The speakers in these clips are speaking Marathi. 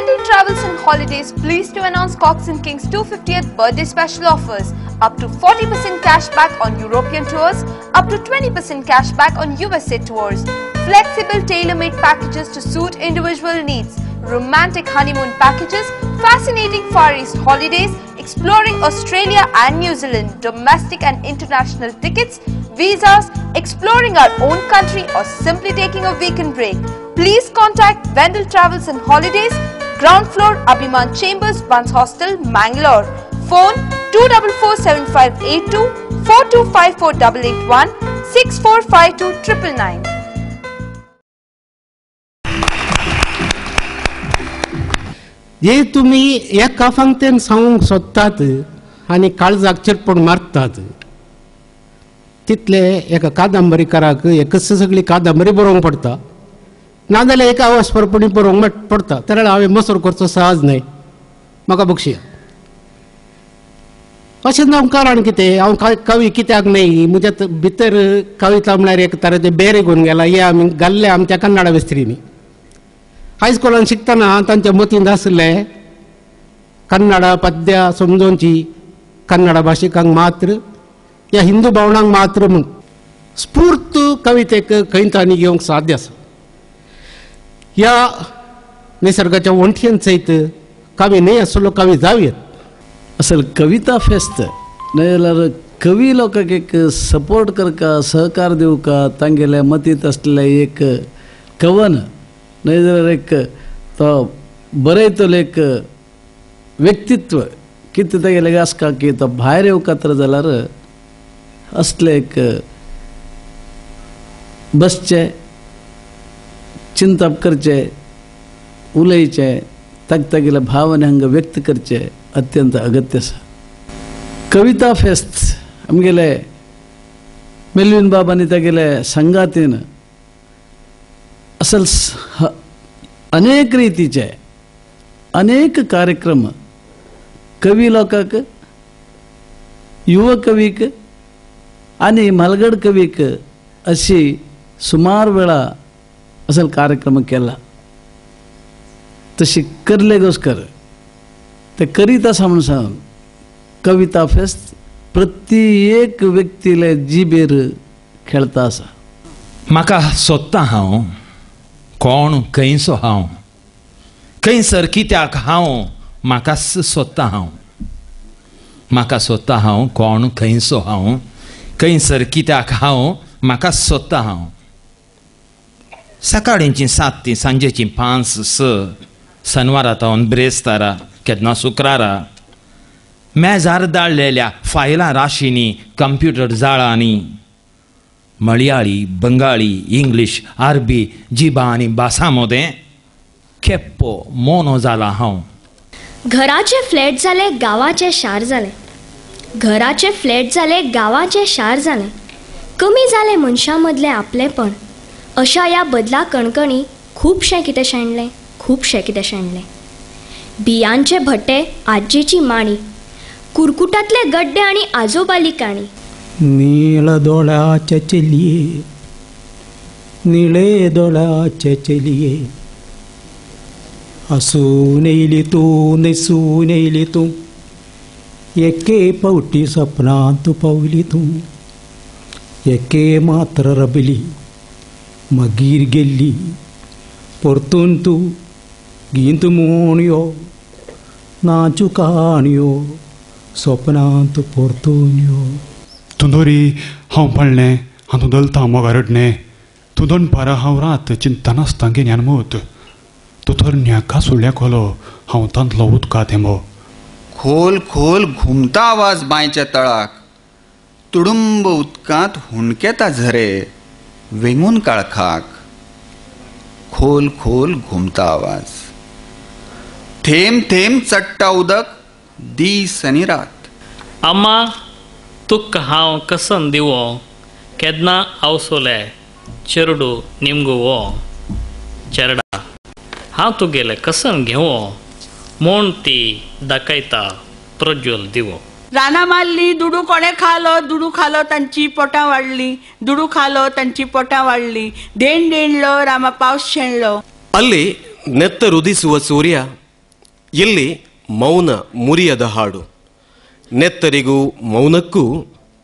Vendel Travels and Holidays pleased to announce Cox & Kings 250th birthday special offers. Up to 40% cash back on European tours, up to 20% cash back on USA tours. Flexible tailor-made packages to suit individual needs. Romantic honeymoon packages, fascinating Far East holidays, exploring Australia and New Zealand, domestic and international tickets, visas, exploring our own country or simply taking a weekend break. Please contact Vendel Travels and Holidays, ground floor Abhiman Chambers, Buns Hostel, Mangalore. Phone 244752 4254881 6452 999. जे तुम्ही एका फांगतेन सांगूंक सोदतात आनी काळजाक चिरपण मारतात तितले एका कादंबरीकाराक एकच सगळी कादंबरी बरोवंक पडटा नाजाल्यार एका अवस्परपणी बरोवंक पडटा तर हांवें मसूर करचो सहज न्हय म्हाका बक्षिया अशें जावं कारण कितें हांव कवी कित्याक न्हय म्हज्या भितर कविता म्हळ्यार एक तरेचें बेरे घेवन गेला हे आमी घाल्ले आमच्या कन्नडा वेस्त्रींनी हायस्कुलान शिकतना तांच्या मतींत आसलें कन्नडा पद्यां समजोवची कन्नडा भाशिकांक मात्र या हिंदू भावनांक मात्र म्हूण स्फूर्त कवितेक खंय तांणी घेवंक साध्य आसा ह्या निसर्गाच्या वंठयेन सयत कवी न्हय आसलो कवी जावयेत असल कविता फेस्त नाजाल्यार कवी लोकांक एक सपोर्ट करका सहकार दिवका तांगेल्या मतींत आसलें एक कवन नाजाल्यार एक तो बरयतलो एक व्यक्तित्व कितें तेगेलें आसका की तो भायर येवका तर जाल्यार असलें एक बसचें चिंतप करचें उलयचें तागेले भावना हांगा व्यक्त करचे अत्यंत अगत्य आसा कविता फेस्त आमगेले मेल्विन बाब आनी तेगेले संगातीन असल अनेक रीतीचे अनेक कार्यक्रम कवी लोकांक युवा कवीक आनी म्हालगड कवीक अशी सुमार वेळा असल कार्यक्रम केला तशी करले घोस्कर ते करीत आसा म्हणून सांग कविता फेस्त प्रत्येक व्यक्तीले जिबेर खेळता आसा म्हाका सोदता हांव कोण खंयचो हांव खंयसर कित्याक हांव म्हाका सोदता हांव म्हाका सोदता हांव कोण खंयचो हांव खंयसर कित्याक हांव म्हाका सोदता हांव सकाळींची 7 ती सांजेची 5-6 शनवारा तावन ब्रेस्तारा केन्ना शुक्रारा मेजार धाडलेल्या फायलां राशींनी कंप्युटर जाळांनी मलयाळी बंगाळी इंग्लीश अरबी जिबा आनी भासां मदें खेप्पो मोनो जाला हांव घराचे फ्लॅट जाले गांवाचे शार जाले घराचे फ्लॅट जाले गांवाचे शार जाले कमी जाले मनशां मदलें आपलेपण अशा ह्या बदला कणकणी खूबशें कितें शेणलें बियांचे भट्टे आज्जेची माणी कुरकुटातले गड्डे आनी आजोबाली काणी नीळ दोळ्याचे चलिये निळे दोळ्याचे चलिये हसून येयली तूं न्हेसून येयली तूं एके फावटी सपनांत पावली तूं एके मात्र रबली मागीर गेल्ली परतून तूं गीत म्हूण यो नाच्यो काणयो सपनांत परतून यो तुंदोरी हांव पडलें हातूं दलता मोगारडणें तूं दनपारां हांव रात चिंता नासता गिन्यान मूत तूं तर न्याका सोडल्या कोलो हांव तांतलो उदका थेंबो खोल खोल घुमता आवाज बांयच्या तळाक तुडुंब उदकांत हुणकेता झरे वेंगून काळखाक खोल खोल घुमता आवाज थेंब थेंब चडटा उदक दीस आनी रात अम्मा तुक हांव कसन दिवो केन्ना आवसोले चेरडू निमगुवो चेरडा हांव तुगेले कसन घेवो म्हूण ती दाखयता प्रज्वल दिवो रानां मारली दुडू कोणे खालो तांची पोटां वाडली दुडू खालो तांची पोटां वाडली देण देणलो रामा पावस शेणलो ಅಲ್ಲಿ ನೆತ್ತ ರುದಿಸುವ ಸೂರ್ಯ ಇಲ್ಲಿ ಮೌನ ಮುರಿಯದ ಹಾಡು. ನೆತ್ತರಿಗೂ ಮೌನಕ್ಕೂ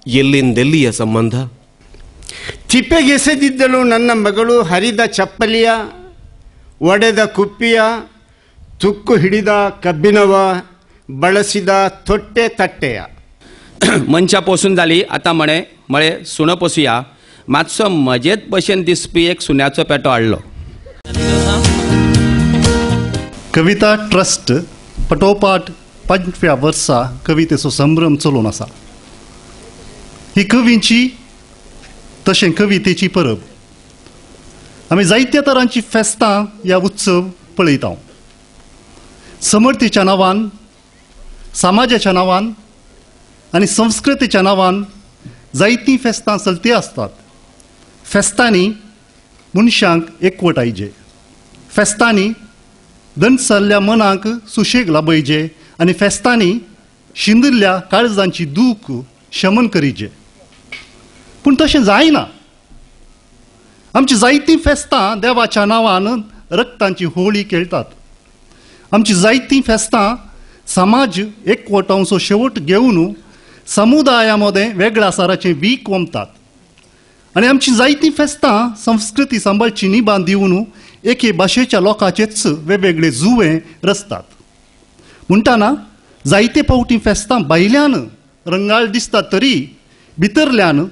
ಎಲ್ಲಿಂದೆಲ್ಲಿಯ ಸಂಬಂಧ? ತಿಪ್ಪೆಗೆಸೆದಿದ್ದಳು ನನ್ನ ಮಗಳು ಹರಿದ ಚಪ್ಪಲಿಯ, ಒಡೆದ ಕುಪ್ಪಿಯ, ತುಕ್ಕು ಹಿಡಿದ ಕಬ್ಬಿನವ, ಬಳಸಿದ ತೊಟ್ಟೆ ತಟ್ಟೆಯ. मनशा पोसून जाली आतां मळे सुणो पोसुया. मातसो मजेत भशेन दिसपी एक सुन्याचो पेटो हाडलो. कविता ट्रस्ट पटोपाट 5व्या वर्सा कवितेचो संभ्रम चलोवन आसा. ही कवींची तशें कवितेची परब. आमी जायत्या तरांची फेस्तां ह्या उत्सव पळयता. समर्थीच्या नांवान, समाजाच्या नांवान आनी संस्कृतीच्या नांवान जायतीं फेस्तां चलती आसतात. फेस्तांनी मनशांक एकवटायचे. फेस्तांनी दंडसरल्या मनाक सुशेग लाभयचे आनी फेस्तांनी शिंदिल्ल्या काळजांची दूख शमन करीचे. पूण तशें जायना. आमची जायतीं फेस्तां देवाच्या नांवान रक्तांची होळी खेळटात. आमची जायतीं फेस्तां समाज एकवटांचो शेवट घेवन समुदायामध्ये वेगळ्या साराचें वीक वमतात. आनी आमची जायतीं फेस्तां संस्कृती सांबाळची निबान दिवन एके भाशेच्या लोकांचेच वेगवेगळे जुवे रचतात. म्हणटाना जायते फावटी फेस्तां भायल्यान रंगाळ दिसतात तरी भितरल्यान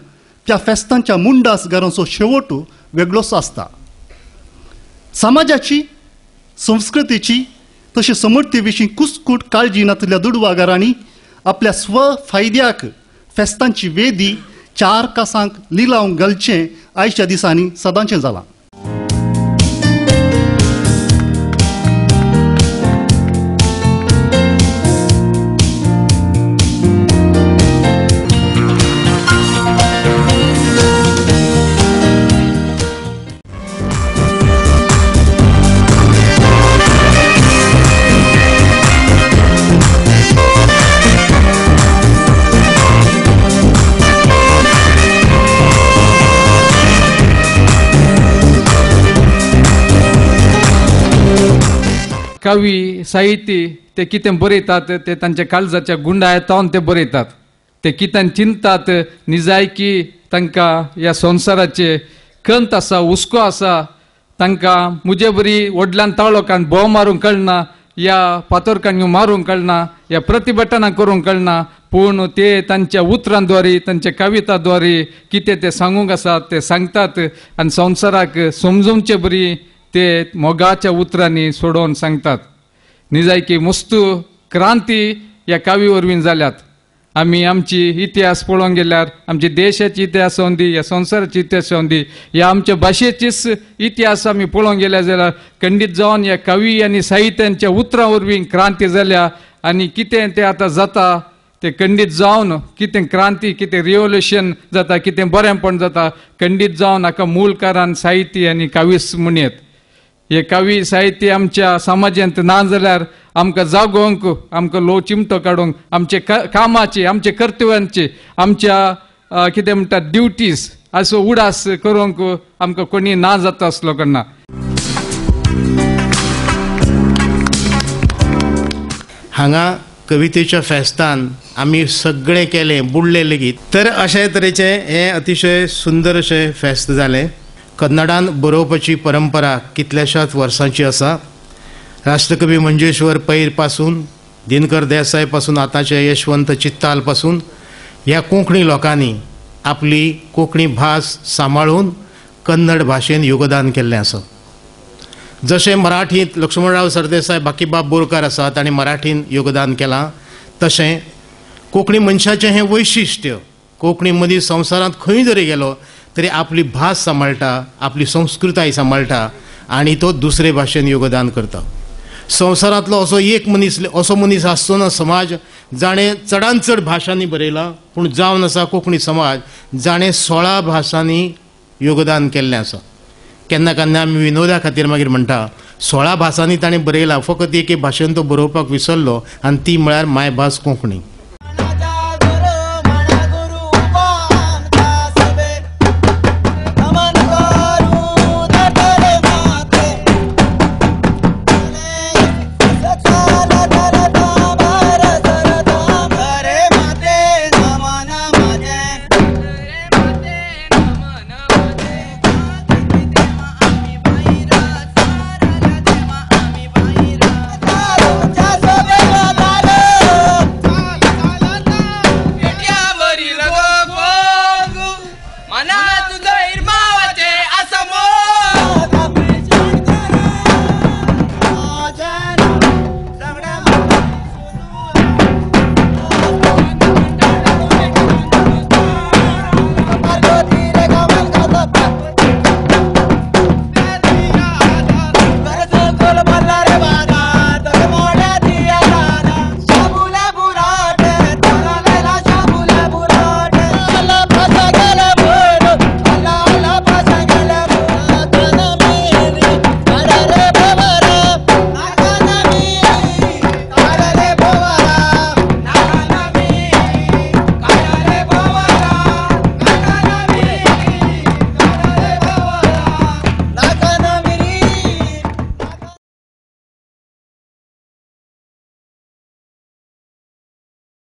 त्या फेस्तांच्या मुंडास घरांचो शेवट वेगळोच आसता. समाजाची, संस्कृतीची तशें समर्थी विशीं कुसकूट काळजी नातल्या दुडवागारांनी आपल्या स्वफायद्याक फेस्तांची वेदी 4 कासांक लिलावंक घालचें आयच्या दिसांनी सदांचें जालां. कवी, साहिती ते कितें बरयतात ते तांच्या काळजाच्या गुंडायतावन ते बरयतात. ते कितें चिंतात, निजायकी तांकां ह्या संवसाराचे खंत आसा, हुस्को आसा, तांकां मुजे बरी वडल्यान ताळोकान भोव मारूंक कळना, या फातोरकांनी मारूंक कळना, या प्रतिभटनां करूंक कळना. पूण ते तांच्या उतरांद्वारे, तांच्या कवितांद्वारे कितें ते सांगूंक आसा ते सांगतात आनी संवसाराक समजूंचे बरी ते मोगाच्या उतरांनी सोडोवन सांगतात. निजायकी मस्त क्रांती ह्या कवी वरवीं जाल्यात. आमी आमची इतिहास पळोवंक गेल्यार आमच्या देशाची इतिहास दी, ह्या संवसाराची इतिहास दी, ह्या आमच्या भाशेचीच इतिहास आमी पळोवंक गेल्या जाल्यार खंडीत जावन ह्या कवी आनी साहित्यांच्या उतरां वरवीं क्रांती जाल्या. आनी कितें ते आतां जाता ते खंडीत जावन कितें क्रांती, कितें रिवोल्युशन जाता, कितें बरेंपण जाता, खंडीत जावन हाका मूळ कारण साहित्य आनी कवीच म्हणयत. हे कवी साहित्य आमच्या समाजांत ना जाल्यार आमकां जागोवंक, आमकां लो चिमटो काडूंक, आमचे कामाचे, आमचे कर्तव्यांचे, आमच्या कितें म्हणटात ड्युटीज असो उडास करूंक आमकां कोणी ना जाता आसलो करना. हांगा कवितेच्या फेस्तान आमी सगळे केले, बुडले लेगीत. तर अशे तरेचे हे अतिशय सुंदर अशें फेस्त जालें. कन्नडान बरोवपाची परंपरा कितल्याशाच वर्सांची आसा. राष्ट्रकवी मंजेश्वर पैर पासून, दिनकर देसाय पासून, आतांचे यशवंत चित्ताल पासून ह्या कोंकणी लोकांनी आपली कोंकणी भास सांबाळून कन्नड भाशेन योगदान केल्लें आसा. जशें मराठींत लक्ष्मणराव सरदेसाय, बाकीबाब बोरकार आसा, तांणी मराठीन योगदान केलां, तशें कोंकणी मनशाचें हें वैशिश्ट्य. कोंकणी मनीस संवसारांत खंय जरी गेलो तरी आपली भास सांबाळटा, आपली संस्कृताय सांबाळटा आनी तो दुसरे भाशेन योगदान करता. संवसारांतलो असो एक मनीस आसचो ना समाज जाणें चडांत चड भाशांनी बरयला, पूण जावन आसा कोंकणी समाज जाणें 16 भासांनी योगदान केल्लें आसा. केन्ना केन्ना आमी विनोदा खातीर मागीर म्हणटा 16 भासांनी ताणें बरयला, फकत एके भाशेन तो बरोवपाक विसरलो आनी ती म्हळ्यार मायभास कोंकणी.